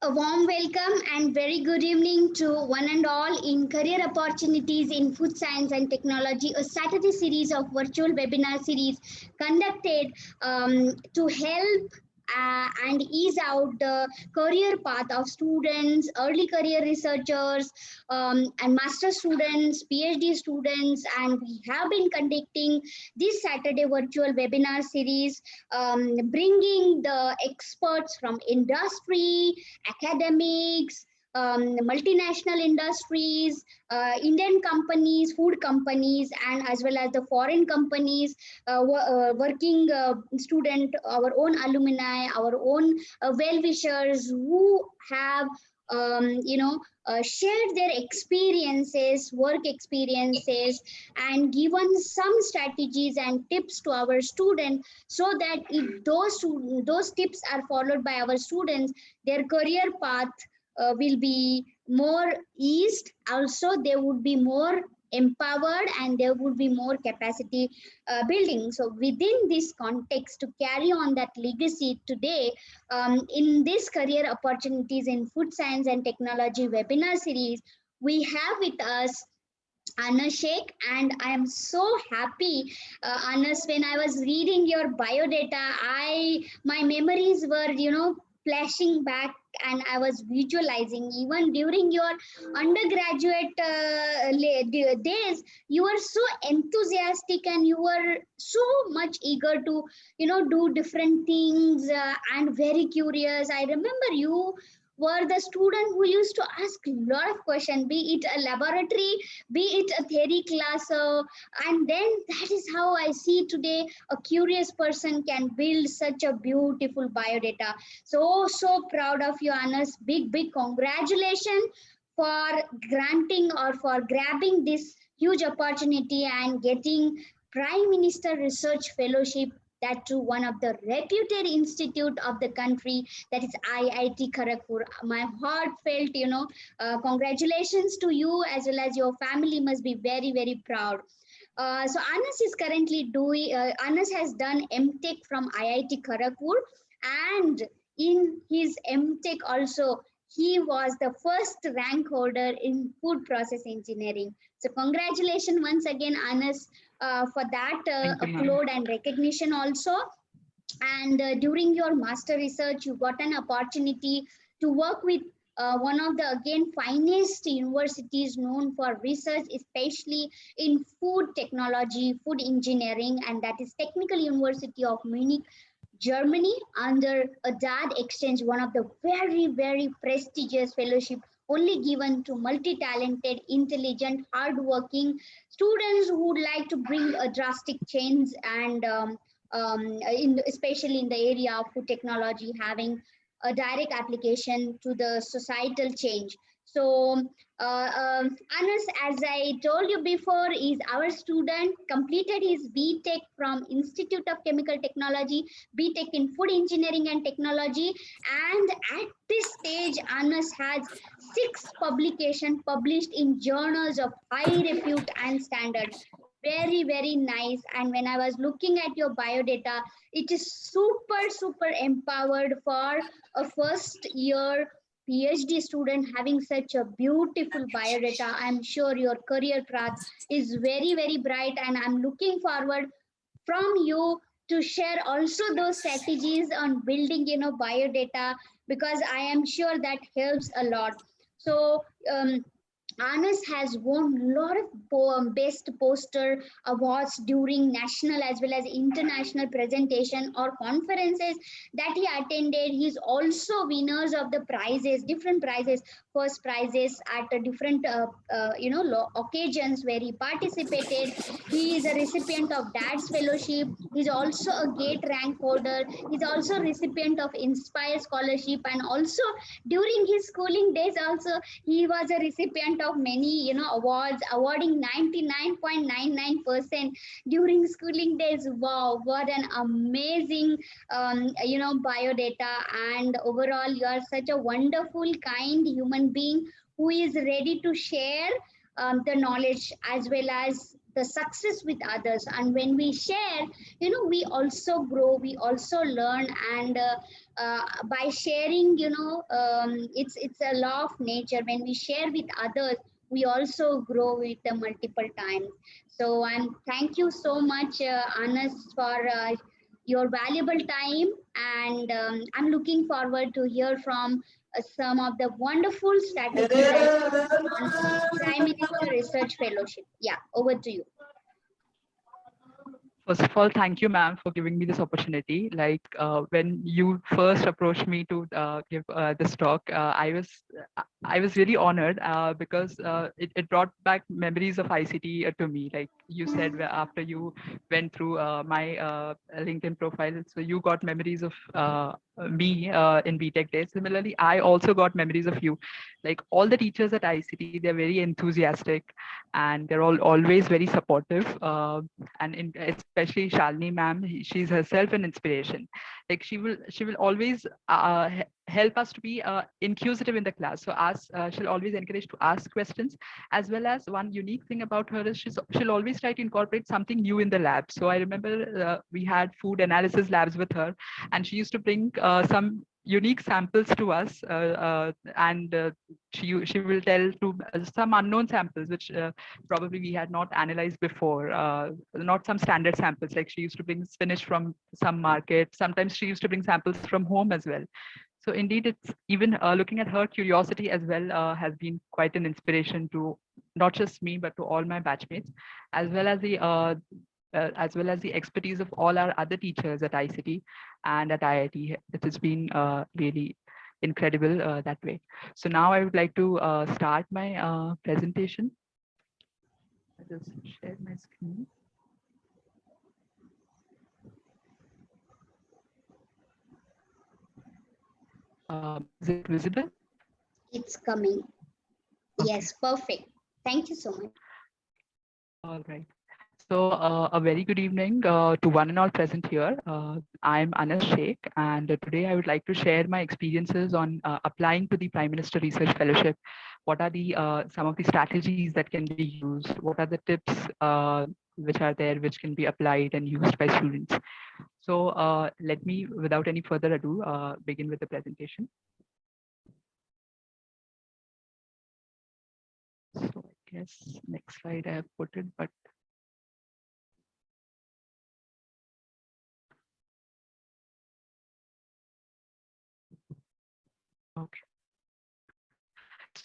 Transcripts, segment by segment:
A warm welcome and very good evening to one and all in Career Opportunities in Food Science and Technology, a Saturday series of virtual webinar series conducted to help and ease out the career path of students, early career researchers, and master students, PhD students, and we have been conducting this Saturday virtual webinar series, bringing the experts from industry, academics, multinational industries, Indian companies, food companies, and as well as the foreign companies, working student, our own alumni, our own well-wishers who have shared their experiences, work experiences, and given some strategies and tips to our students, so that if those tips are followed by our students, their career path will be more eased. Also, they would be more empowered and there would be more capacity building. So within this context, to carry on that legacy today, in this career opportunities in food science and technology webinar series, we have with us Anas Shaikh, and I am so happy, Anas. When I was reading your biodata, my memories were, flashing back, and I was visualizing even during your undergraduate days. You were so enthusiastic, and you were so much eager to, do different things and very curious. I remember you were the student who used to ask a lot of questions, be it a laboratory, be it a theory class, and then that is how I see today a curious person can build such a beautiful biodata. So proud of you, Anas. Big congratulations for granting or for grabbing this huge opportunity and getting Prime Minister Research Fellowship, that to one of the reputed institute of the country, that is IIT Kharagpur. My heartfelt, congratulations to you, as well as your family must be very proud. So Anas is currently doing, Anas has done MTech from IIT Kharagpur, and in his MTech also, he was the first rank holder in food process engineering. So congratulations once again, Anas, for that Thank you, ma'am. upload and recognition also. And during your master research, you got an opportunity to work with one of the again finest universities known for research, especially in food technology, food engineering, and that is Technical University of Munich, Germany, under a DAD exchange, one of the very prestigious fellowship only given to multi-talented, intelligent, hard-working students who would like to bring a drastic change, and especially in the area of food technology, having a direct application to the societal change. So Anas, as I told you before, is our student, completed his BTech from Institute of Chemical Technology, BTech in Food Engineering and Technology, and at this stage, Anas has 6 publications published in journals of high repute and standard. Very nice. And when I was looking at your biodata, it is super empowered for a first year PhD student having such a beautiful biodata. I'm sure your career path is very bright, and I'm looking forward from you to share also those strategies on building, biodata, because I am sure that helps a lot. So Anas has won a lot of best poster awards during national as well as international presentation or conferences that he attended. He's also winners of the prizes, different prizes, first prizes at a different occasions where he participated. He is a recipient of dad's fellowship. He's also a gate rank holder. He's also recipient of Inspire scholarship, and also during his schooling days also he was a recipient of many awards, awarding 99.99% during schooling days. Wow, what an amazing biodata. And overall, you are such a wonderful, kind human being who is ready to share the knowledge as well as the success with others. And when we share, we also grow, we also learn. And by sharing, it's a law of nature. When we share with others, we also grow with the multiple times. So, and thank you so much, Anas, for your valuable time. And I'm looking forward to hear from some of the wonderful strategies and on Prime Minister Research Fellowship. Yeah, over to you. First of all, thank you, ma'am, for giving me this opportunity. Like when you first approached me to give this talk, I was really honored because it brought back memories of ICT to me. Like you said, after you went through my LinkedIn profile, so you got memories of me in BTech days. Similarly, I also got memories of you. Like all the teachers at ICT, they're very enthusiastic and they're all always very supportive. Especially Shalini ma'am, she's herself an inspiration. Like she will always help us to be inquisitive in the class. So she'll always encourage to ask questions, as well as one unique thing about her is she'll always try to incorporate something new in the lab. So I remember we had food analysis labs with her, and she used to bring some unique samples to us, and she will tell to some unknown samples which probably we had not analyzed before, not some standard samples. Like she used to bring spinach from some market. Sometimes she used to bring samples from home as well. So indeed, it's even looking at her curiosity as well has been quite an inspiration to not just me, but to all my batchmates, as well as well as the expertise of all our other teachers at ICT and at IIT. It has been really incredible that way. So now I would like to start my presentation. I just shared my screen. Is it visible? It's coming. Okay. Yes, perfect. Thank you so much. All right. So a very good evening to one and all present here. I'm Anas Shaikh, and today I would like to share my experiences on applying to the Prime Minister Research Fellowship. What are the some of the strategies that can be used? What are the tips which are there which can be applied and used by students? So let me, without any further ado, begin with the presentation. So I guess next slide I have put it, but okay.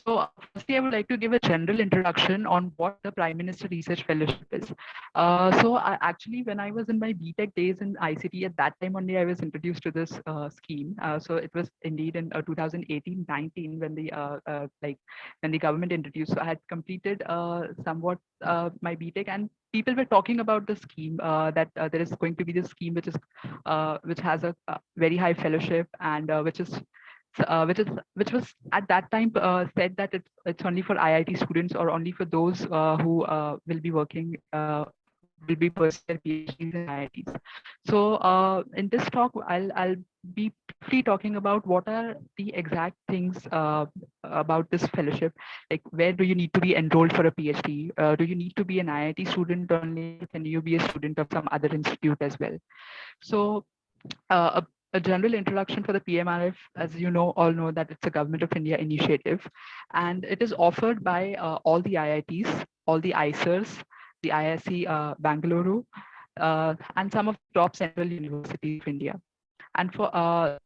So firstly, I would like to give a general introduction on what the Prime Minister Research Fellowship is. Actually, when I was in my BTech days in ICT, at that time only I was introduced to this scheme. So it was indeed in 2018-19 when when the government introduced. So I had completed somewhat my BTech, and people were talking about the scheme that there is going to be this scheme which has a very high fellowship and which was at that time said that it's only for IIT students or only for those who will be working will be pursuing their PhDs in IITs. So in this talk, I'll be briefly talking about what are the exact things about this fellowship. Like where do you need to be enrolled for a PhD? Do you need to be an IIT student only? Can you be a student of some other institute as well? So a general introduction for the PMRF, as you know, all know that it's a Government of India initiative, and it is offered by all the IITs, all the ICERs, the IISc Bangalore, and some of the top central universities of India. And for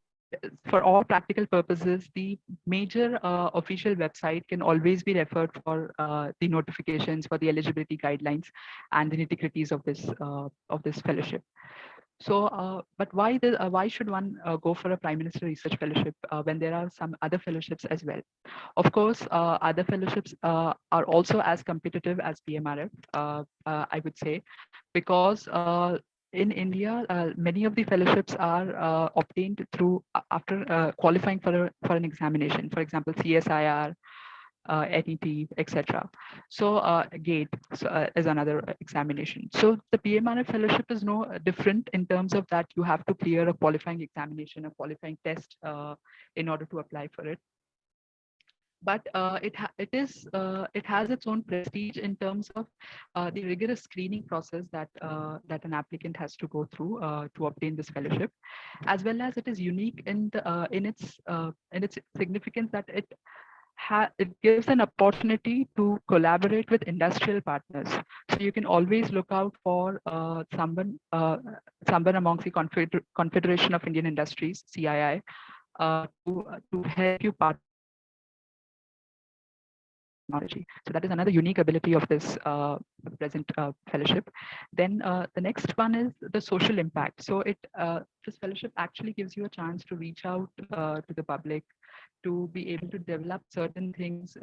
all practical purposes, the major official website can always be referred for the notifications, for the eligibility guidelines, and the nitty-gritties of this fellowship. So, but why should one go for a Prime Minister Research Fellowship when there are some other fellowships as well? Of course, other fellowships are also as competitive as PMRF, I would say, because in India, many of the fellowships are obtained through after qualifying for an examination. For example, CSIR, NET, etc. So GATE is another examination. So the PMRF fellowship is no different in terms of that you have to clear a qualifying examination, a qualifying test in order to apply for it. but it has its own prestige in terms of the rigorous screening process that an applicant has to go through to obtain this fellowship, as well as it is unique in its significance that it gives an opportunity to collaborate with industrial partners. So you can always look out for someone amongst the Confederation of Indian Industries (CII) to help you partner with them to develop technology. So that is another unique ability of this present fellowship. Then the next one is the social impact. So this fellowship actually gives you a chance to reach out to the public, to be able to develop certain things,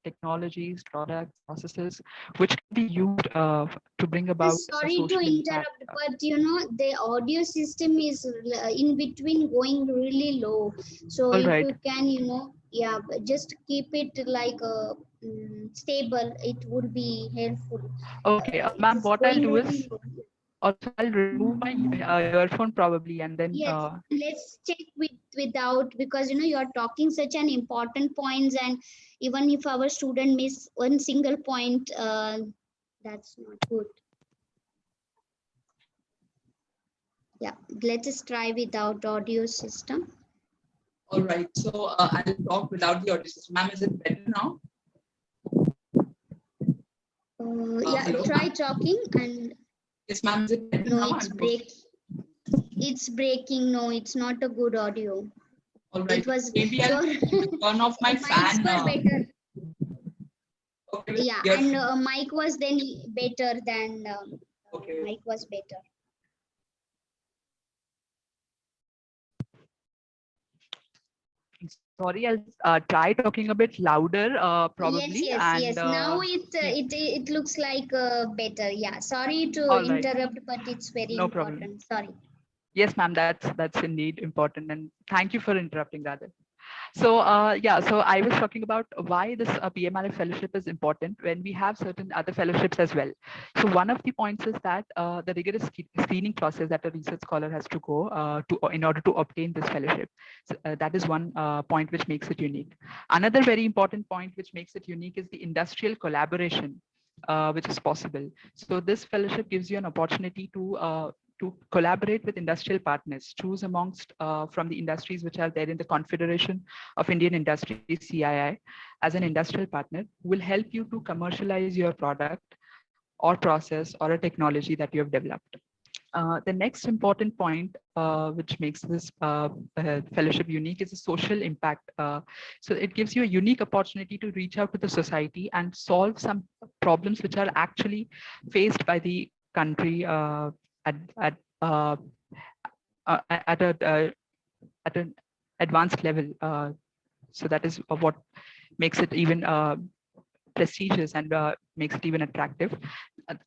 technologies, products, processes, which can be used to bring about a Sorry to social impact. interrupt, but the audio system is in between going really low. So All if right. you can, yeah, but just keep it like stable, it would be helpful. Okay, It ma'am, is what I'll going do really is low. also I'll remove my earphone probably, and then Yes, let's check without, because you're talking such an important points, and even if our student miss one single point, that's not good. Yeah, let us try without audio system. all right. So I'll talk without the audio system. Ma'am, is it better now? Yeah, Hello, try ma'am. talking and Yes, ma'am. Is it better no, now? it's I'm talking. break. It's breaking. No, it's not a good audio. All It right. was Maybe I'll your turn off my mics fan. were better. Okay, with Yeah, your and mic was then better than okay. mic was better. Sorry, I'll try talking a bit louder, Yes, probably, yes, and yes. Now yeah. it looks like better. Yeah. Sorry to All right. interrupt, but it's very No problem. important. Sorry. Yes, ma'am. That's indeed important, and thank you for interrupting that. So yeah, so I was talking about why this PMRF fellowship is important when we have certain other fellowships as well. So one of the points is that the rigorous screening process that a research scholar has to go to in order to obtain this fellowship. So, that is one point which makes it unique. Another very important point which makes it unique is the industrial collaboration, which is possible. So this fellowship gives you an opportunity to collaborate with industrial partners, choose amongst from the industries which are there in the Confederation of Indian Industries, CII, as an industrial partner, who will help you to commercialize your product or process or a technology that you have developed. The next important point, which makes this fellowship unique, is the social impact. So it gives you a unique opportunity to reach out to the society and solve some problems which are actually faced by the country at at uh, at a at an advanced level. So that is what makes it even prestigious and makes it even attractive.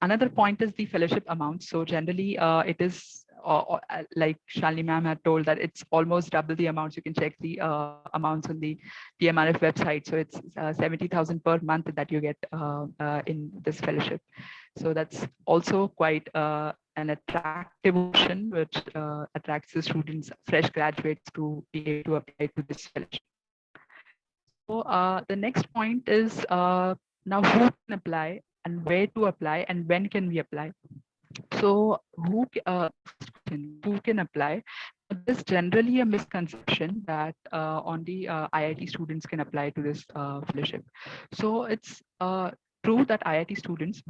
Another point is the fellowship amount. So generally, it is like Shalini ma'am had told that it's almost double the amounts. You can check the amounts on the PMRF website. So it's 70,000 per month that you get in this fellowship. So that's also quite an attractive option, which attracts the students, fresh graduates, to be able to apply to this fellowship. So the next point is now who can apply and where to apply and when can we apply? So the first question, who can apply? There's generally a misconception that only IIT students can apply to this fellowship. So it's true that IIT students,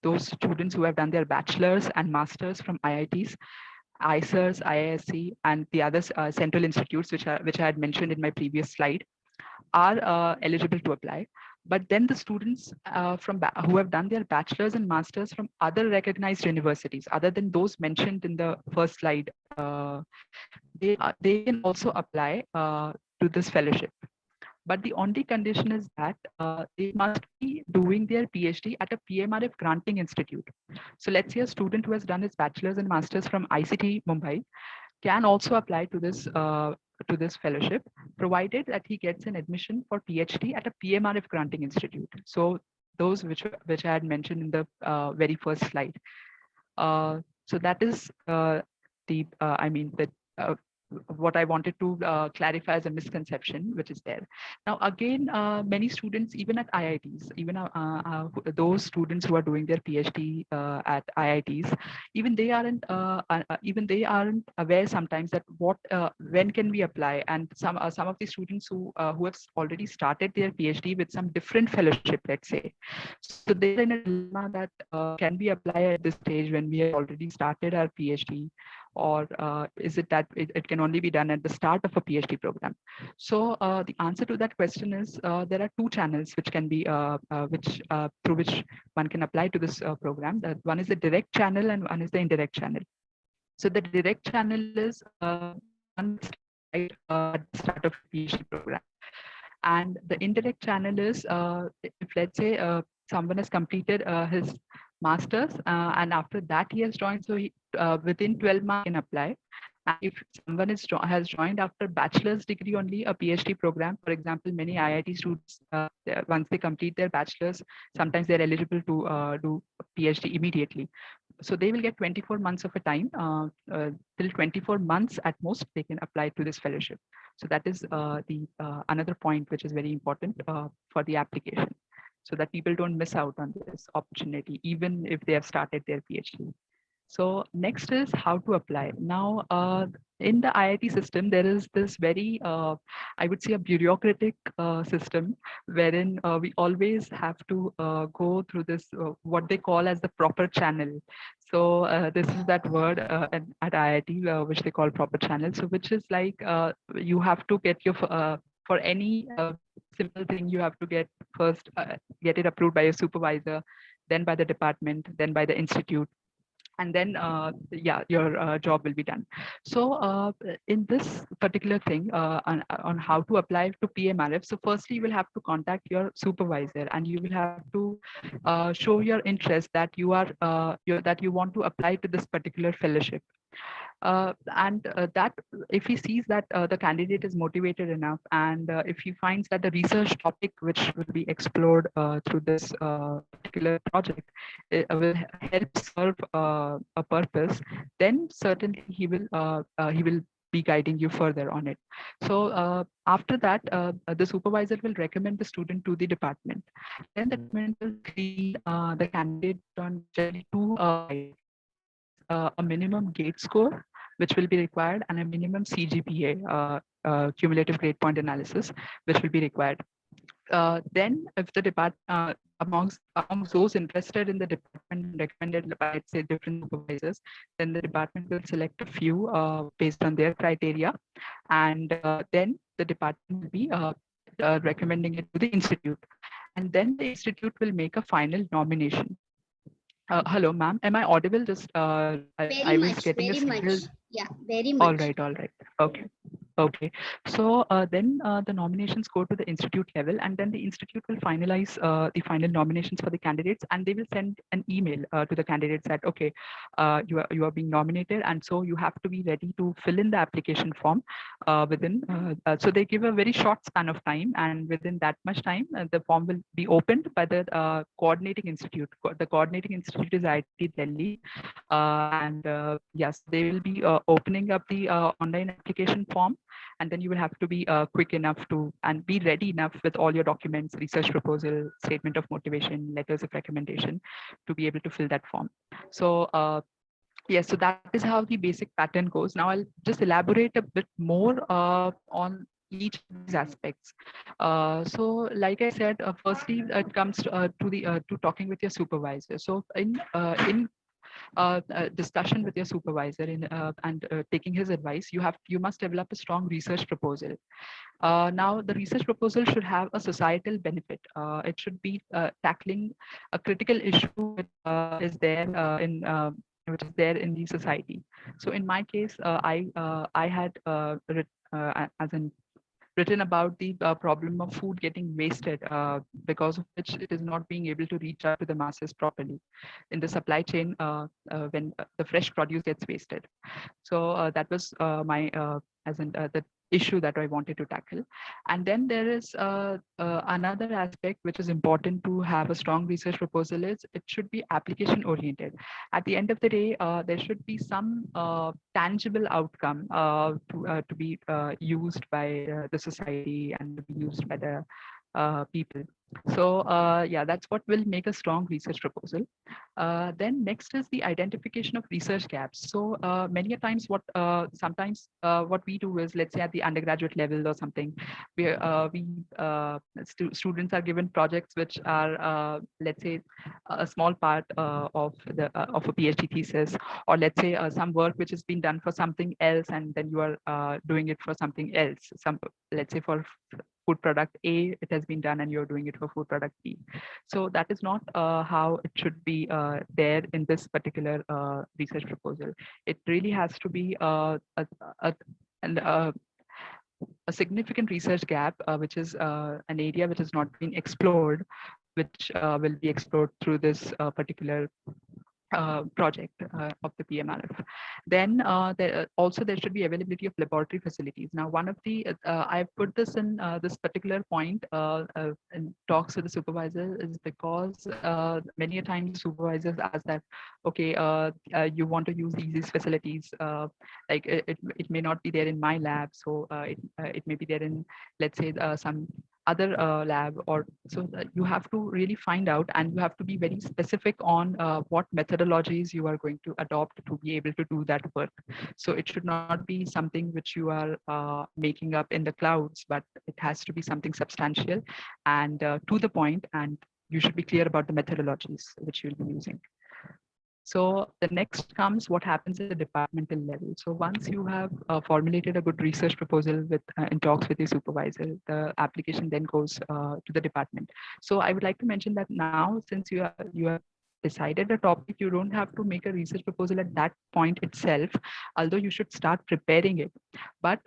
those students who have done their bachelor's and master's from IITs, ISERS, IISc, and the other central institutes, which I had mentioned in my previous slide, are eligible to apply. But then the students who have done their bachelor's and master's from other recognized universities, other than those mentioned in the first slide, they can also apply to this fellowship. But the only condition is that they must be doing their PhD at a PMRF granting institute. So let's say a student who has done his bachelor's and master's from ICT Mumbai can also apply to this fellowship, provided that he gets an admission for PhD at a PMRF granting institute. So those which I had mentioned in the very first slide. So that is I mean the what I wanted to clarify as a misconception, which is there. Now, again, many students, even at IITs, even those students who are doing their PhD at IITs, even they aren't aware sometimes that when can we apply, and some of the students who have already started their PhD with some different fellowship, let's say. So they are in a dilemma that can we apply at this stage when we have already started our PhD, or is it that it can only be done at the start of a PhD program? So the answer to that question is there are two channels which can be which through which one can apply to this program. One is the direct channel and one is the indirect channel. So the direct channel is one gets to apply at the start of a PhD program. And the indirect channel is if, let's say, someone has completed his master's, and after that he has joined, so within 12 months he can apply. And if someone has joined after bachelor's degree only, a PhD program, for example, many IIT students, once they complete their bachelor's, sometimes they're eligible to do a PhD immediately. So they will get 24 months of a time. Till 24 months at most, they can apply to this fellowship. So that is the another point which is very important for the application, so that people don't miss out on this opportunity, even if they have started their PhD. So next is how to apply. Now, in the IIT system, there is this very, I would say, a bureaucratic system wherein we always have to go through this, what they call as the proper channel. So this is that word at IIT, which they call proper channel. So which is like you have to get your, for any simple thing, you have to get it approved by your supervisor, then by the department, then by the institute, and then yeah, your job will be done. So in this particular thing on how to apply to PMRF, so firstly you will have to contact your supervisor and you will have to show your interest that that you want to apply to this particular fellowship. And that if he sees that the candidate is motivated enough, and if he finds that the research topic which will be explored through this particular project will help serve a purpose, then certainly he will be guiding you further on it. So after that, the supervisor will recommend the student to the department. Then the department will screen the candidate on generally two criteria. One is a minimum gate score, which will be required, and a minimum CGPA, cumulative grade point analysis, which will be required. Then if the amongst those interested in the department and recommended by, let's say, different supervisors, then the department will select a few based on their criteria, and then the department will be recommending it to the institute, and then the institute will make a final nomination. Hello, ma'am, am I audible? Just I was getting a Very signal. much. Yeah, very All much. right, all right. Okay. Okay. So then the nominations go to the institute level, and then the institute will finalize the final nominations for the candidates, and they will send an email to the candidates that, okay, you are being nominated, and so you have to be ready to fill in the application form within. So they give a very short span of time, and within that much time, the form will be opened by the coordinating institute. The coordinating institute is IIT Delhi, and yes, they will be opening up the online application form, and then you will have to be quick enough to and be ready enough with all your documents, research proposal, statement of motivation, letters of recommendation, to be able to fill that form. So yes, so that is how the basic pattern goes. Now I'll just elaborate a bit more on each of these aspects. So like I said, firstly it comes to talking with your supervisor. So in discussion with your supervisor and taking his advice, you must develop a strong research proposal. Now, the research proposal should have a societal benefit. It should be tackling a critical issue which is there in the society. So, in my case, I had as an written about the problem of food getting wasted, because of which it is not being able to reach out to the masses properly in the supply chain when the fresh produce gets wasted. So that was my as in the issue that I wanted to tackle. And then there is another aspect which is important to have a strong research proposal is it should be application oriented. At the end of the day, there should be some tangible outcome to be used by the society and to be used by the people. So yeah, that's what will make a strong research proposal. Then next is the identification of research gaps. So many a times sometimes what we do is, let's say at the undergraduate level or something, we students are given projects which are, let's say, a small part of a PhD thesis, or let's say some work which has been done for something else, and then you are doing it for something else. Let's say for food product A, it has been done, and you're doing it for food product B. So that is not how it should be there in this particular research proposal. It really has to be a, an- a, a significant research gap, which is an area which has not been explored, which will be explored through this particular project of the PMRF. Then also there should be availability of laboratory facilities. Now, one of the I've put this in this particular point in talks with the supervisor is because many a times the supervisors ask that, okay, you want to use these facilities, like it may not be there in my lab, so it may be there in, let's say, some other lab, or so you have to really find out, and you have to be very specific on what methodologies you are going to adopt to be able to do that work. So it should not be something which you are making up in the clouds, but it has to be something substantial and to the point, and you should be clear about the methodologies which you'll be using. So the next comes what happens at the departmental level. So once you have formulated a good research proposal with in talks with your supervisor, the application then goes to the department. So I would like to mention that now, since you have decided a topic, you don't have to make a research proposal at that point itself, although you should start preparing it. But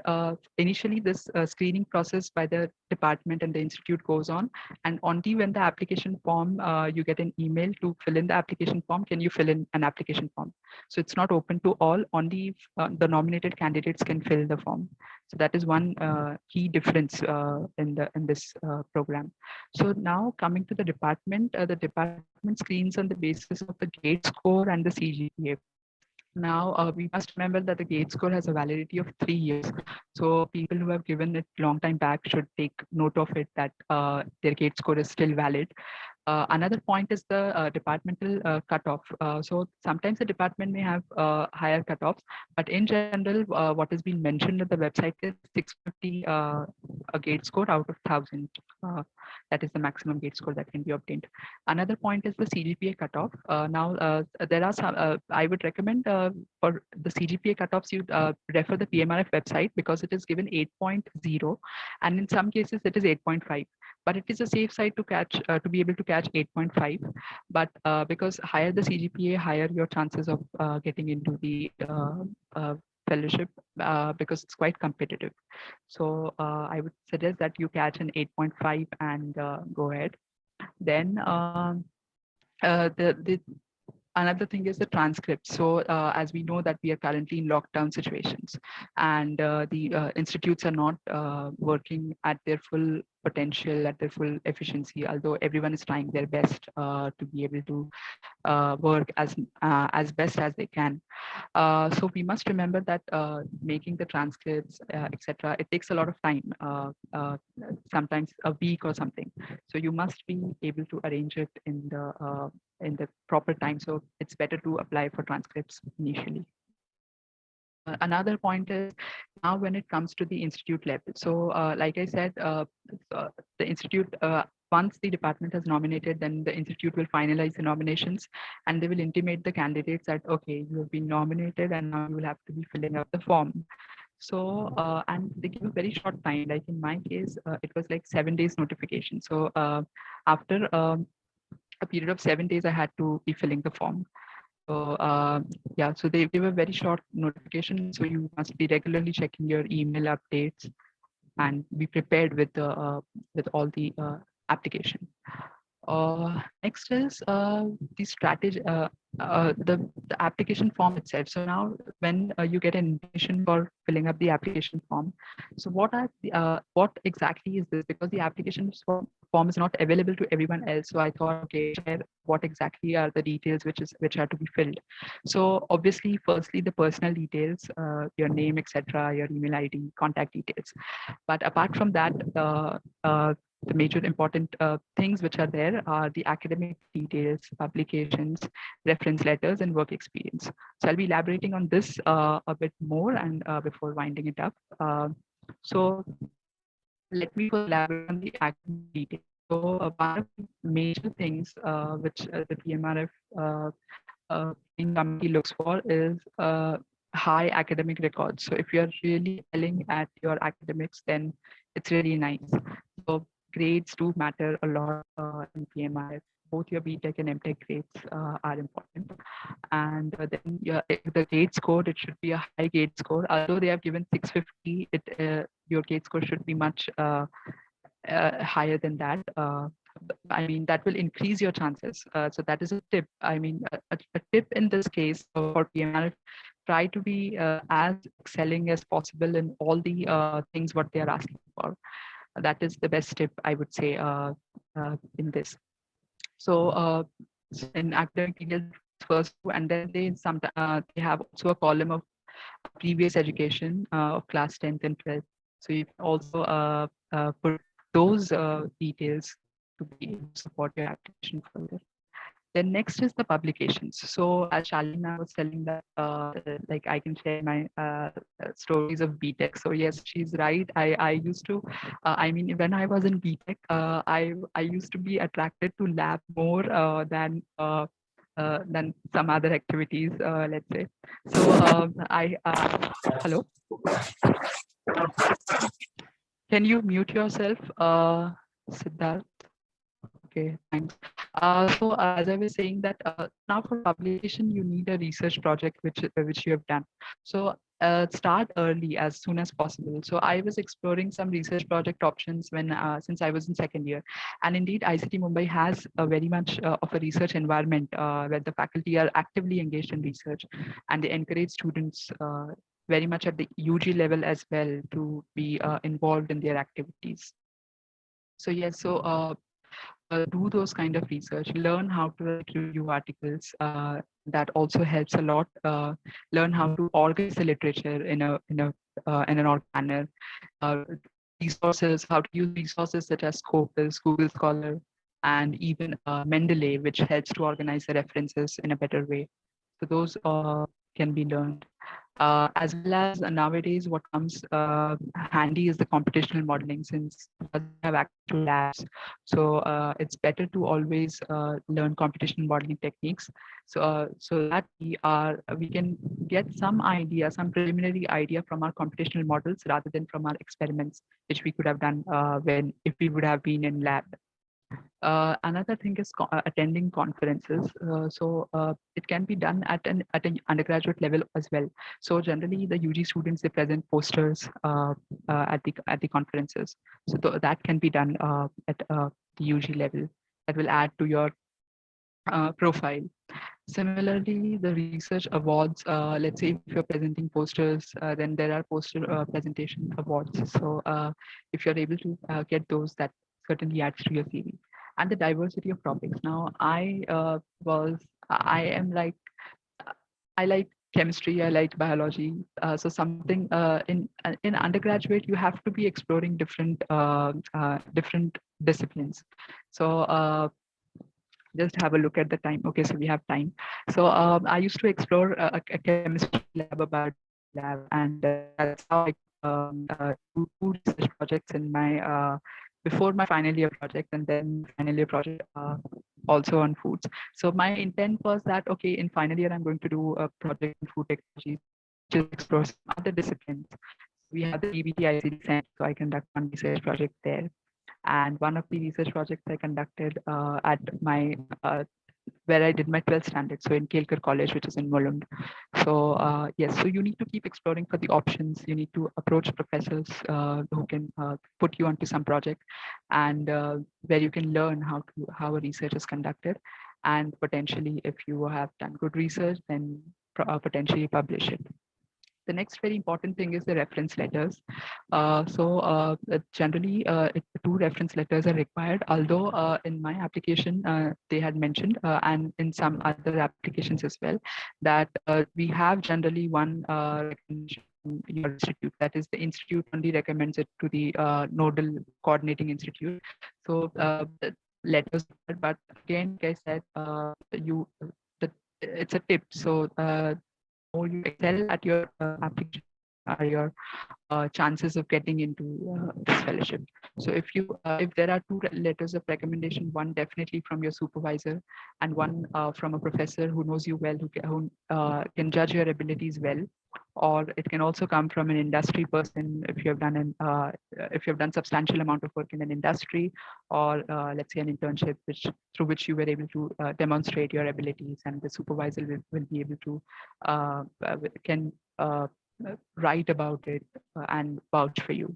initially, this screening process by the department and the institute goes on, and only when the application form, you get an email to fill in the application form, can you fill in an application form. So it's not open to all, only the nominated candidates can fill the form. So that is one key difference in this program. So now coming to the department screens on the basis of the GATE score and the CGPA. Now, we must remember that the GATE score has a validity of 3 years. So people who have given it long time back should take note of it, that their GATE score is still valid. Another point is the departmental cutoff. So sometimes the department may have higher cutoffs, but in general, what has been mentioned at the website is 650 a GATE score out of 1,000. That is the maximum GATE score that can be obtained. Another point is the CGPA cutoff. Now, there are some, I would recommend for the CGPA cutoffs, you refer the PMRF website, because it is given 8.0, and in some cases it is 8.5. But it is a safe side to catch, to be able to catch 8.5. But because higher the CGPA, higher your chances of getting into the fellowship, because it's quite competitive. So I would suggest that you catch an 8.5 and go ahead. Then the another thing is the transcript. So as we know that we are currently in lockdown situations, and the institutes are not working at their full potential, at their full efficiency, although everyone is trying their best to be able to work as best as they can. So we must remember that making the transcripts, etc., it takes a lot of time, sometimes a week or something. So you must be able to arrange it in the proper time. So it's better to apply for transcripts initially. Another point is now when it comes to the institute level. So like I said, the institute, once the department has nominated, then the institute will finalize the nominations, and they will intimate the candidates that, okay, you have been nominated and now you will have to be filling out the form. So, and they give a very short time, like in my case, it was like 7 days notification. So after a period of 7 days, I had to be filling the form. So yeah, so they give a very short notification. So you must be regularly checking your email updates and be prepared with all the application. Next is the strategy, the application form itself. So now, when you get an invitation for filling up the application form, so what exactly is this? Because the application form is not available to everyone else. So I thought, okay, share what exactly are the details which are to be filled. So obviously, firstly, the personal details, your name, etc., your email ID, contact details. But apart from that, the major important things which are there are the academic details, publications, reference letters, and work experience. So I'll be elaborating on this a bit more and before winding it up. So let me first elaborate on the academic details. So one of the major things which the PMRF committee looks for is high academic records. So if you're really excelling at your academics, then it's really nice. So grades do matter a lot in PMRF. Both your BTech and MTech grades are important. And then the grade score, it should be a high grade score. Although they have given 650, your grade score should be much higher than that. I mean, that will increase your chances. So that is a tip. I mean, a tip in this case for PMRF, try to be as excelling as possible in all the things what they are asking for. That is the best tip I would say in this. So in academic details, first two, and then they have also a column of previous education of class 10th and 12th. So you can also put those details to be able to support your application further. Then next is the publications. So as Shalina was telling that, like I can share my stories of BTech. So yes, she's right. I used to, I mean, when I was in BTech, I used to be attracted to lab more than some other activities, let's say. So hello, can you mute yourself, Siddharth? Okay, thanks. So as I was saying that now for publication, you need a research project which you have done. So start early as soon as possible. So I was exploring some research project options when since I was in second year, and indeed ICT Mumbai has a very much of a research environment where the faculty are actively engaged in research, and they encourage students very much at the UG level as well to be involved in their activities. So yes, so do those kind of research, learn how to write review articles. That also helps a lot. Learn how to organize the literature in an org manner. Resources, how to use resources such as Scopus, Google Scholar, and even Mendeley, which helps to organize the references in a better way. So those can be learned. As well as nowadays, what comes handy is the computational modeling, since it doesn't have access to labs. So it's better to always learn computational modeling techniques. So that we can get some idea, some preliminary idea from our computational models rather than from our experiments, which we could have done when if we would have been in lab. Another thing is attending conferences. So it can be done at an undergraduate level as well. So generally, the UG students, they present posters at the conferences. So that can be done at the UG level. That will add to your profile. Similarly, the research awards, let's say if you're presenting posters, then there are poster presentation awards. So if you're able to get those, that certainly adds to your CV. And the diversity of topics. Now, I am like, I like chemistry, I like biology. So something in undergraduate, you have to be exploring different disciplines. So just have a look at the time. Okay, so we have time. So I used to explore a chemistry lab, a biology lab, and that's how I could do two research projects in my before my final year project, and then final year project also on foods. So my intent was that, okay, in final year I'm going to do a project in food technology, which is explore some other disciplines. We have the EBT ICT Center, so I conduct one research project there. And one of the research projects I conducted at my where I did my 12th standard, so in Kelkar College, which is in Mulund. So yes, so you need to keep exploring for the options. You need to approach professors who can put you onto some project, and where you can learn how a research is conducted, and potentially, if you have done good research, then potentially publish it. The next very important thing is the reference letters. Generally, two reference letters are required, although in my application, they had mentioned, and in some other applications as well, that we have generally one recommendation from your institute. That is, the institute only recommends it to the nodal coordinating institute. So the letters, but again, like I said, it's a tip. So more you excel at your application, are your chances of getting into this fellowship. So if there are two letters of recommendation, one definitely from your supervisor, and one from a professor who knows you well, who can judge your abilities well, or it can also come from an industry person if you have done substantial amount of work in an industry, or let's say an internship through which you were able to demonstrate your abilities, and the supervisor will be able to can write about it and vouch for you.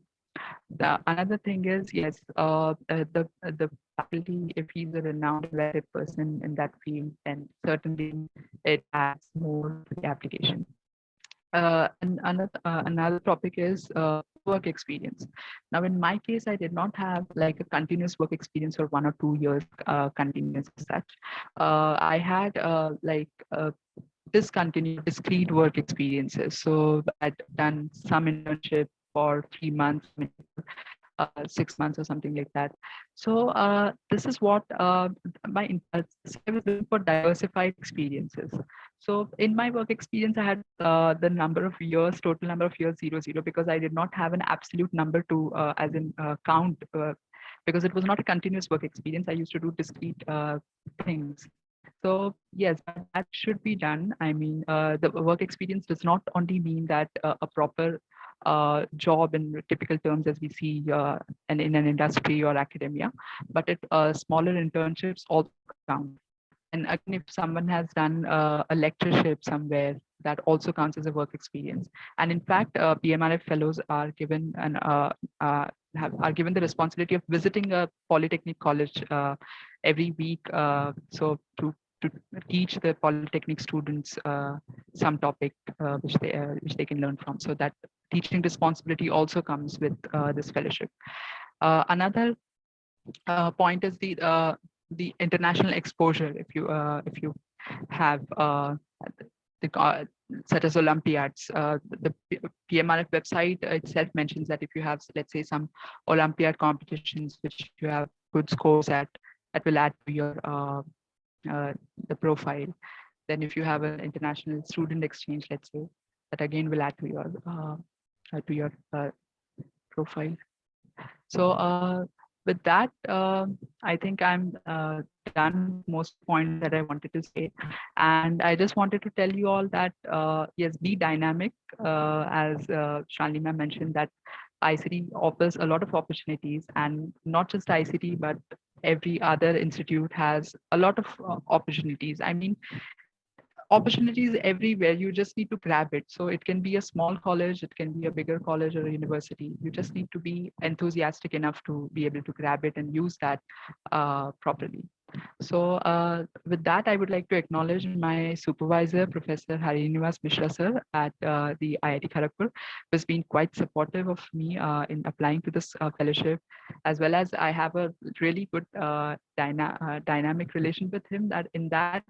The another thing is, yes, the faculty, if he's a renowned vetted person in that field, then certainly it adds more to the application. And another topic is work experience. Now, in my case, I did not have like a continuous work experience for 1 or 2 years continuous as such. I had discontinued discrete work experiences. So I'd done some internship for 3 months, 6 months or something like that. So this is what so I was looking for diversified experiences. So in my work experience, I had the number of years, total number of years, 0, 0, because I did not have an absolute number to as in count, because it was not a continuous work experience. I used to do discrete things. So yes, that should be done. I mean, the work experience does not only mean that a proper job in typical terms as we see and in an industry or academia, but smaller internships also count. And again, if someone has done a lectureship somewhere, that also counts as a work experience. And in fact, PMRF fellows are given are given the responsibility of visiting a polytechnic college every week. To teach the polytechnic students some topic which they can learn from. So that teaching responsibility also comes with this fellowship. Another point is the international exposure. If you have such as Olympiads, the PMRF website itself mentions that if you have, let's say, some Olympiad competitions which you have good scores at, that will add to your the profile. Then if you have an international student exchange, let's say, that again will add to your profile. So with that, I think I'm done with most points that I wanted to say. And I just wanted to tell you all that, yes, be dynamic. As Shalima mentioned, that ICT offers a lot of opportunities, and not just ICT, but every other institute has a lot of opportunities. I mean, opportunities everywhere. You just need to grab it. So it can be a small college, it can be a bigger college or a university. You just need to be enthusiastic enough to be able to grab it and use that properly. So with that, I would like to acknowledge my supervisor, Professor Harinivas Mishra sir at the IIT Kharagpur, who has been quite supportive of me in applying to this fellowship, as well as I have a really good dynamic relation with him, that in that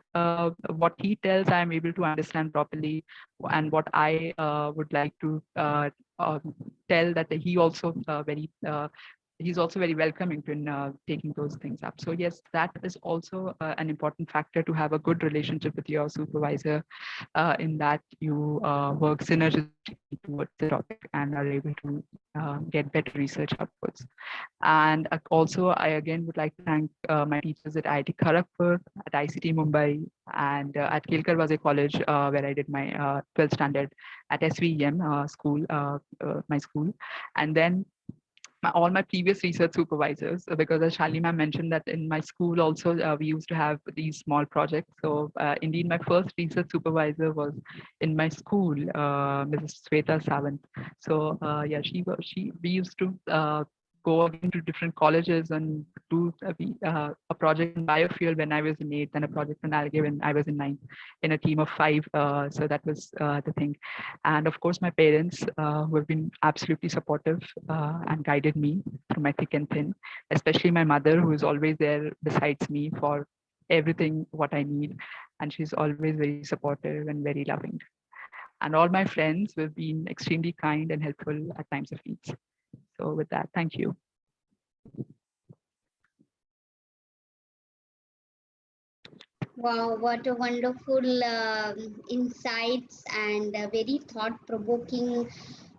what he tells, I am able to understand properly, and what I would like to tell, that he also he's also very welcoming to taking those things up. So yes, that is also an important factor, to have a good relationship with your supervisor, in that you work synergistically towards the topic and are able to get better research outputs. And also, I again would like to thank my teachers at IIT Kharagpur, at ICT Mumbai, and at Kelkar College, where I did my 12th standard, at SVEM school, my school. And then all my previous research supervisors, because as Shalini ma'am mentioned that in my school also we used to have these small projects. So indeed, my first research supervisor was in my school, Mrs. Sweta Savant. So yeah, she we used to go again to different colleges and do a project on biofuel when I was in eighth, and a project on algae when I was in ninth, in a team of five. So that was the thing. And of course, my parents, who have been absolutely supportive and guided me through my thick and thin, especially my mother, who is always there besides me for everything what I need. And she's always very supportive and very loving. And all my friends who have been extremely kind and helpful at times of needs. So with that, thank you. Wow, what a wonderful insights and very thought-provoking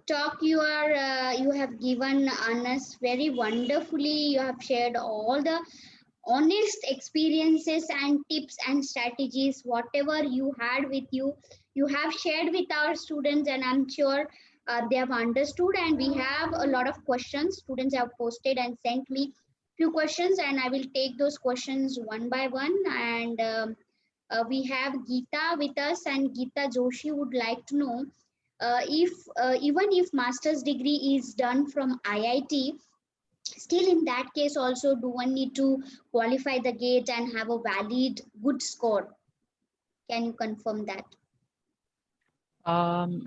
talk you have given Anas very wonderfully. You have shared all the honest experiences and tips and strategies, whatever you had with you. You have shared with our students, and I'm sure they have understood. And we have a lot of questions. Students have posted and sent me few questions, and I will take those questions one by one. And we have Geeta with us, and Geeta Joshi would like to know if even if master's degree is done from IIT, still in that case also do one need to qualify the gate and have a valid good score? Can you confirm that?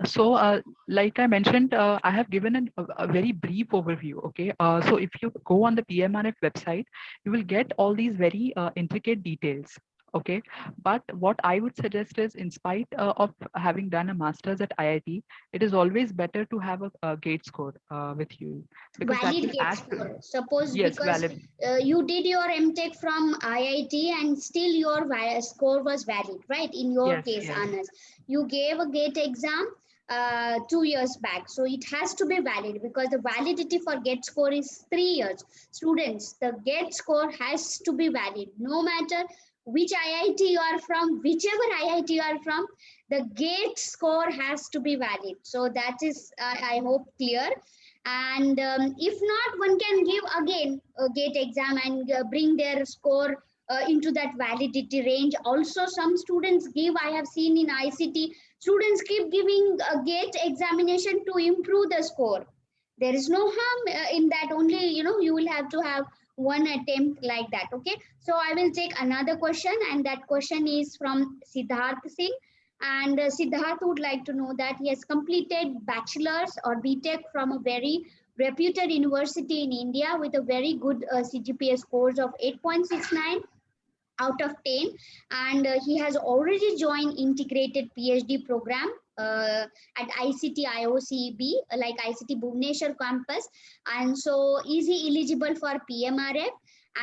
So, like I mentioned, I have given a very brief overview. Okay. So, if you go on the PMRF website, you will get all these very intricate details. Okay. But what I would suggest is, in spite of having done a master's at IIT, it is always better to have a gate score with you, because that will Valid gate add to, score, suppose, yes, because valid. you did your MTech from IIT and still your score was valid, right? In your Yes, case, yes. Anas, you gave a gate exam 2 years back, so it has to be valid, because the validity for gate score is 3 years. Students, the gate score has to be valid, no matter which IIT you are from, whichever IIT you are from, the gate score has to be valid. So that is, I hope, clear. And if not, one can give again a gate exam and bring their score into that validity range. Also, some students give, I have seen in ICT, students keep giving a gate examination to improve the score. There is no harm in that. Only, you will have to have one attempt like that. Okay, so I will take another question, and that question is from Siddharth Singh. And Siddharth would like to know that he has completed bachelor's or BTech from a very reputed university in India with a very good CGPA scores of 8.69 out of 10, and he has already joined integrated PhD program at ICT IOCB, like ICT Bhubaneswar campus. And so is he eligible for PMRF,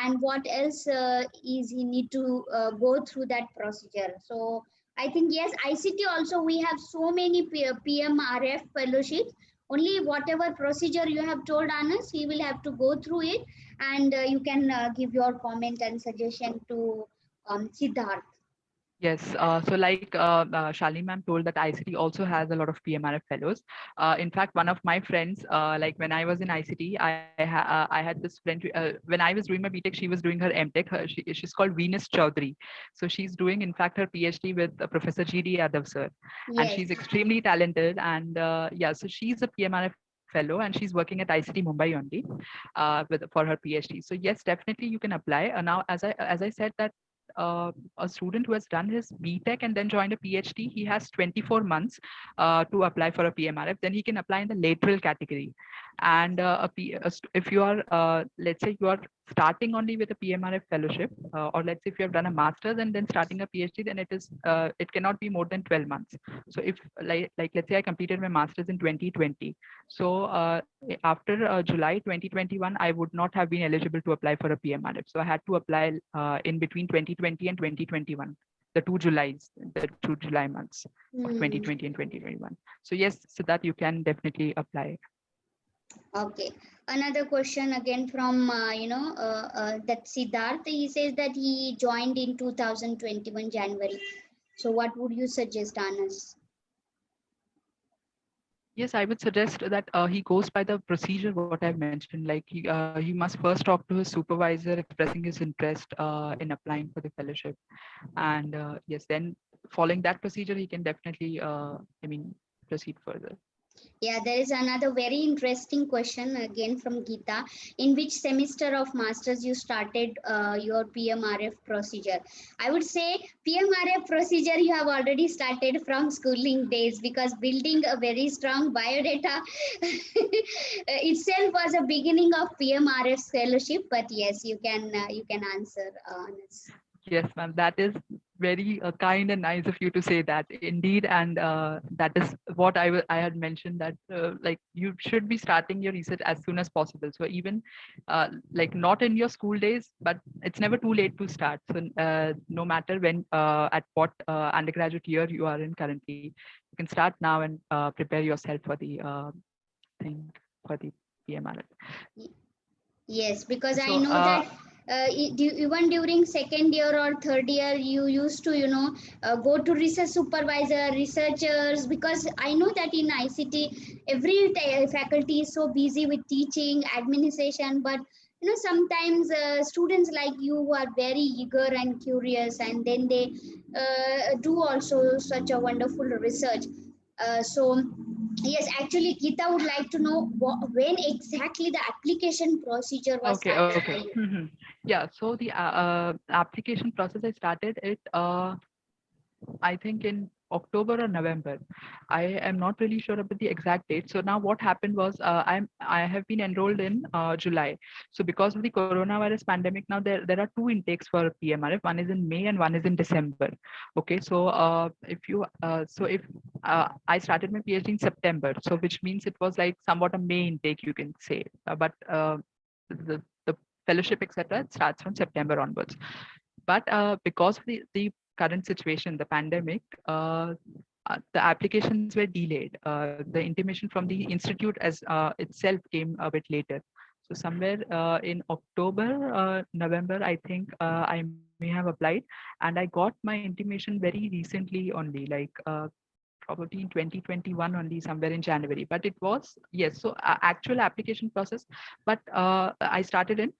and what else is he need to go through that procedure? So I think yes, ICT also we have so many PMRF fellowships. Only whatever procedure you have told Anas, he will have to go through it, and you can give your comment and suggestion to Siddharth. Yes. So like Shalini ma'am told that ICT also has a lot of PMRF fellows. In fact, one of my friends, like when I was in ICT, I had this friend. When I was doing my BTech, she was doing her MTech. She's called Venus Chowdhury. So she's doing, in fact, her PhD with Professor GD Yadav sir, and Yes. she's extremely talented. And yeah, so she's a PMRF fellow, and she's working at ICT Mumbai only for her PhD. So yes, definitely you can apply. Now, as I said that a student who has done his BTech and then joined a PhD, he has 24 months to apply for a PMRF. Then he can apply in the lateral category. And if you are, let's say you are starting only with a PMRF fellowship, or let's say if you have done a master's and then starting a PhD, then it cannot be more than 12 months. So if like let's say I completed my master's in 2020, so after July 2021, I would not have been eligible to apply for a PMRF. So I had to apply in between 2020 and 2021, the 2 July months of Hmm. 2020 and 2021. So yes, so that you can definitely apply. Okay. Another question again from that Siddharth. He says that he joined in 2021 January. So what would you suggest, Anas? Yes, I would suggest that he goes by the procedure what I've mentioned. Like he must first talk to his supervisor, expressing his interest in applying for the fellowship, and yes, then following that procedure, he can definitely, proceed further. Yeah, there is another very interesting question again from Geeta. In which semester of masters you started your PMRF procedure? I would say PMRF procedure you have already started from schooling days, because building a very strong biodata itself was a beginning of PMRF fellowship. But yes, you can answer, Anas. Yes, ma'am. That is very kind and nice of you to say that. Indeed, and that is what I had mentioned that like you should be starting your research as soon as possible. So even like not in your school days, but it's never too late to start. So no matter when at what undergraduate year you are in currently, you can start now and prepare yourself for the thing for the PMRF. Yes, because I So know that even during second year or third year, you used to, go to research supervisor, researchers, because I know that in ICT, every faculty is so busy with teaching, administration, but sometimes students like you who are very eager and curious, and then they do also such a wonderful research. So yes, actually, Geeta would like to know when exactly the application procedure was okay, started okay. by you. Yeah, so the application process I started it I think in October or November. I am not really sure about the exact date. So now what happened was I have been enrolled in July. So because of the coronavirus pandemic, now there are two intakes for PMRF. One is in May and one is in December. Okay, so if I started my PhD in September, so which means it was like somewhat a May intake, you can say. But the fellowship etc. it starts from September onwards. But because of the current situation, the pandemic, the applications were delayed. The intimation from the institute as itself came a bit later. So somewhere in October, November, I think I may have applied, and I got my intimation very recently only, like probably in 2021 only, somewhere in January. But it was, yes, so actual application process, but I started in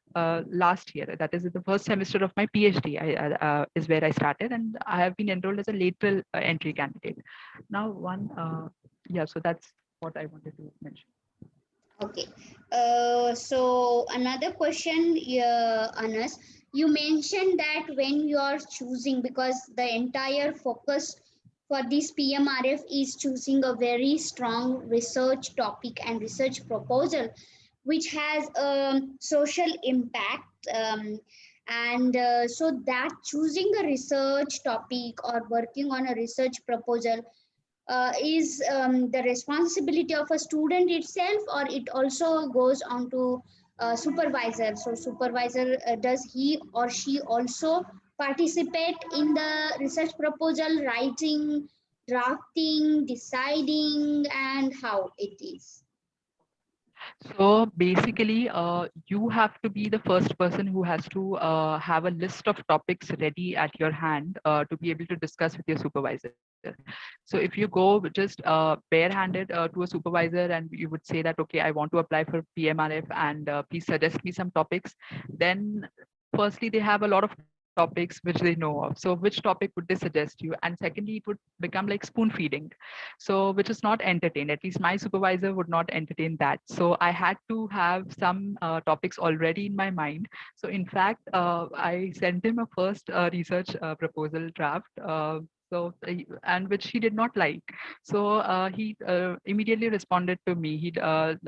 last year. That is the first semester of my PhD is where I started, and I have been enrolled as a lateral entry candidate. Now one, yeah, so that's what I wanted to mention. Okay. So another question, Anas, you mentioned that when you are choosing, because the entire focus for this PMRF is choosing a very strong research topic and research proposal, which has a social impact. And so that choosing a research topic or working on a research proposal is the responsibility of a student itself, or it also goes on to supervisor? So supervisor, does he or she also participate in the research proposal writing, drafting, deciding, and how it is? So basically, you have to be the first person who has to have a list of topics ready at your hand to be able to discuss with your supervisor. So if you go just barehanded to a supervisor and you would say that, okay, I want to apply for PMRF and please suggest me some topics, then firstly, they have a lot of topics which they know of. So which topic would they suggest you? And secondly, it would become like spoon feeding. So which is not entertained. At least my supervisor would not entertain that. So I had to have some topics already in my mind. So in fact, I sent him a first research proposal draft. And which he did not like. So he immediately responded to me. He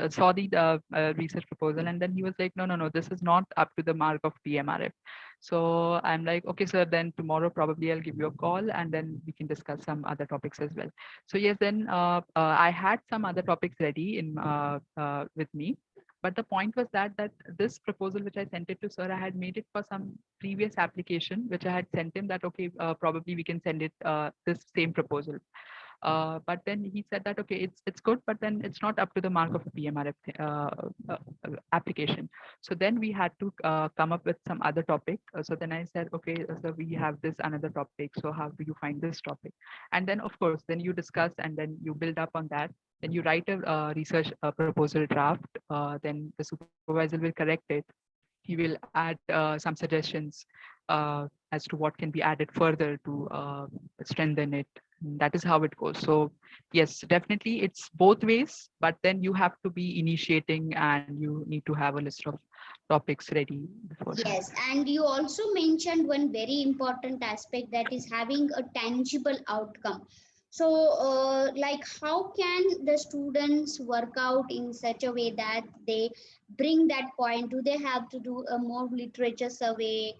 saw the research proposal and then he was like, no, no, no, this is not up to the mark of PMRF. So I'm like, okay, sir, then tomorrow probably I'll give you a call and then we can discuss some other topics as well. So yes, then I had some other topics ready in with me. But the point was that this proposal which I sent it to sir, I had made it for some previous application which I had sent him that okay, probably we can send it this same proposal. But then he said that okay, it's good, but then it's not up to the mark of a PMRF application. So then we had to come up with some other topic. So then I said, okay, so we have this another topic. So how do you find this topic? And then of course, then you discuss and then you build up on that. then you write a research proposal draft, then the supervisor will correct it. He will add some suggestions as to what can be added further to strengthen it. That is how it goes. So yes, definitely it's both ways, but then you have to be initiating and you need to have a list of topics ready before that. Yes, and you also mentioned one very important aspect, that is having a tangible outcome. So, like, how can the students work out in such a way that they bring that point? Do they have to do a more literature survey,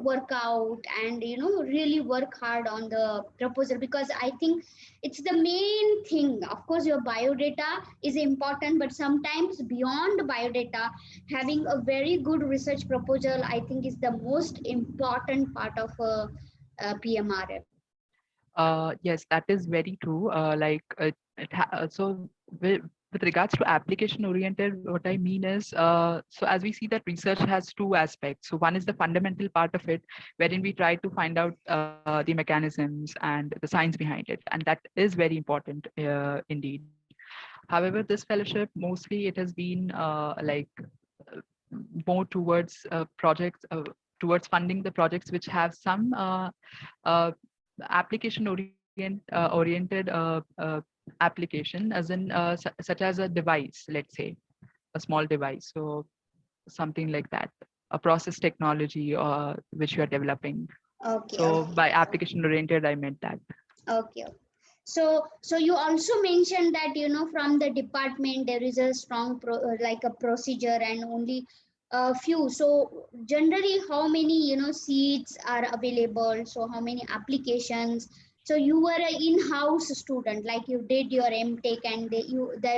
work out, and really work hard on the proposal? Because I think it's the main thing. Of course, your biodata is important, but sometimes beyond biodata, having a very good research proposal, I think, is the most important part of a PMRF. Yes, that is very true. So with regards to application oriented, what I mean is, so as we see that research has two aspects. So one is the fundamental part of it, wherein we try to find out the mechanisms and the science behind it, and that is very important indeed. However, this fellowship mostly it has been uh, more towards projects, towards funding the projects which have some uh, application oriented application, as in such as a device, let's say a small device, so something like that, a process technology which you are developing. Okay, So okay, by application oriented I meant that. okay. So you also mentioned that from the department there is a strong like a procedure and only a few. So generally, how many seats are available? So how many applications? So you were an in-house student, like you did your MTech, and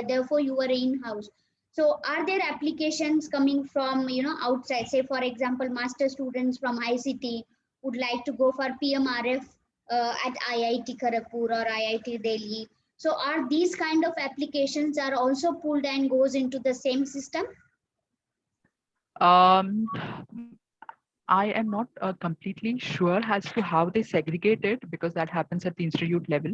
therefore you were in-house. So are there applications coming from outside? Say for example, master students from ICT would like to go for PMRF at IIT Kharagpur or IIT Delhi. So are these kind of applications are also pulled and goes into the same system? um, I am not completely sure as to how they segregate it, because that happens at the institute level.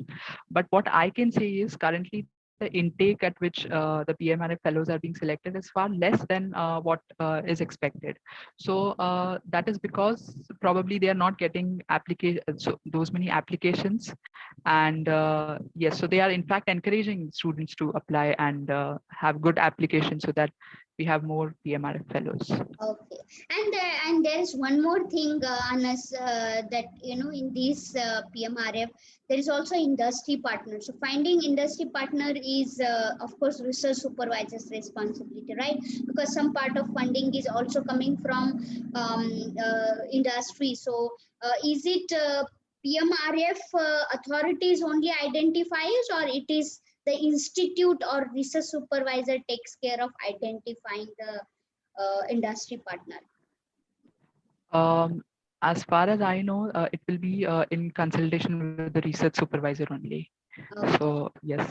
But what I can say is currently the intake at which the PMRF fellows are being selected is far less than what is expected. So that is because probably they are not getting those many applications, and yes, so they are in fact encouraging students to apply and have good applications so that we have more PMRF fellows. Okay, and there is one more thing, Anas, that in this PMRF there is also industry partner. So finding industry partner is of course research supervisor's responsibility, right? Because some part of funding is also coming from industry. So is it PMRF authorities only identifies, or it is the institute or research supervisor takes care of identifying the industry partner? Um, as far as I know, it will be in consultation with the research supervisor only. Okay, So yes.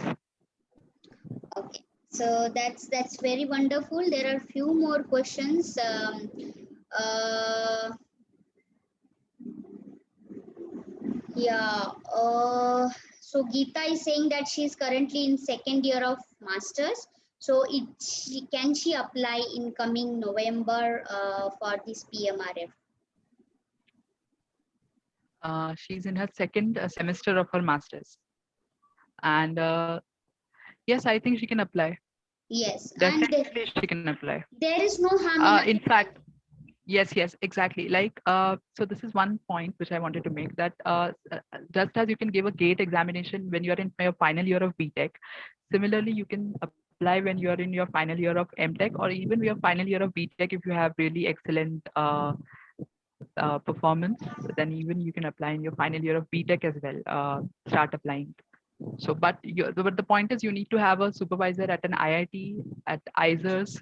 okay. So that's very wonderful. There are few more questions. Uh, yeah. So Geeta is saying that she is currently in second year of masters. So can she apply in coming November for this PMRF? She's in her second semester of her master's, and yes, I think she can apply. Yes, and Definitely, she can apply. there is no harm in In applying. fact, yes, yes, exactly. So this is one point which I wanted to make, that just as you can give a gate examination when you are in your final year of BTech, similarly, you can apply when you are in your final year of MTech, or even your final year of BTech. If you have really excellent performance, then even you can apply in your final year of BTech as well. Start applying. So, but the point is, you need to have a supervisor at an IIT, at ISERS,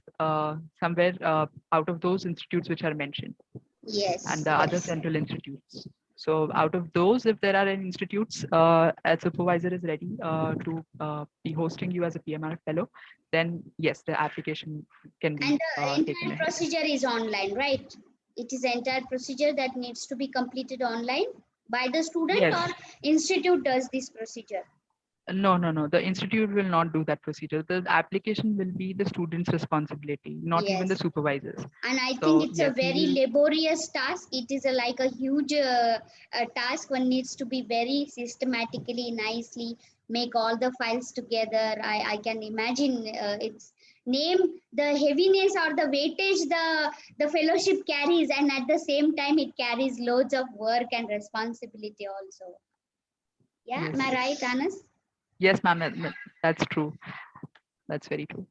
somewhere out of those institutes which are mentioned, and Yes, the other yes. central institutes. So, out of those, if there are any institutes, a supervisor is ready to be hosting you as a PMR fellow, then yes, the application can And be the taken entire ahead. procedure is online, right? It is entire procedure that needs to be completed online by the student, Yes. or institute does this procedure? No. The institute will not do that procedure. The application will be the student's responsibility, not even the Yes. supervisors. And I think So it's a yes, he very will. laborious task. It is like a huge task. One needs to be very systematically, nicely make all the files together. I can imagine its name, the heaviness or the weightage the fellowship carries, and at the same time it carries loads of work and responsibility also. Yeah, am I Yes, right, Anas? yes, ma'am. That's true. That's very true.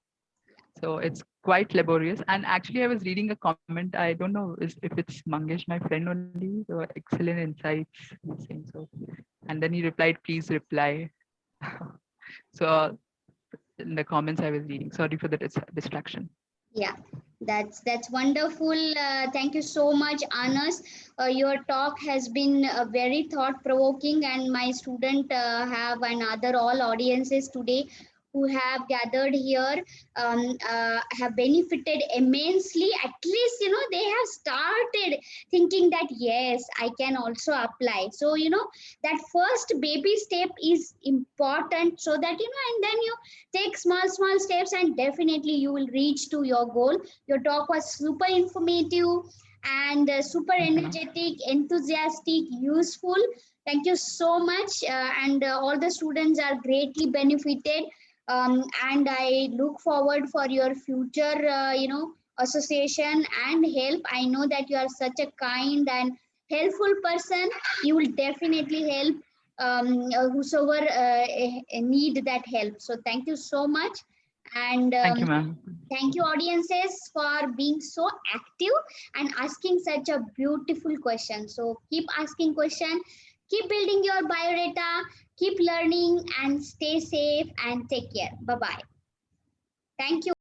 So it's quite laborious. And actually, I was reading a comment. I don't know if it's Mangesh, my friend only. There were excellent insights. He's saying so. And then he replied, please reply. So in the comments I was reading, sorry for the distraction. Yeah, that's wonderful. Thank you so much, Anas. Your talk has been very thought provoking, and my student have and other all audiences today who have gathered here have benefited immensely. At least they have started thinking that yes, I can also apply. So that first baby step is important, so that and then you take small steps, and definitely you will reach to your goal. Your talk was super informative and super Thank you, ma'am. energetic, enthusiastic, useful. Thank you so much, and all the students are greatly benefited. And I look forward for your future association and help. I know that you are such a kind and helpful person. You will definitely help whosoever need that help. So thank you so much, and Thank you, ma'am. thank you audiences for being so active and asking such a beautiful question. So keep asking question, keep building your biodata, keep learning, and stay safe and take care. Bye bye. Thank you.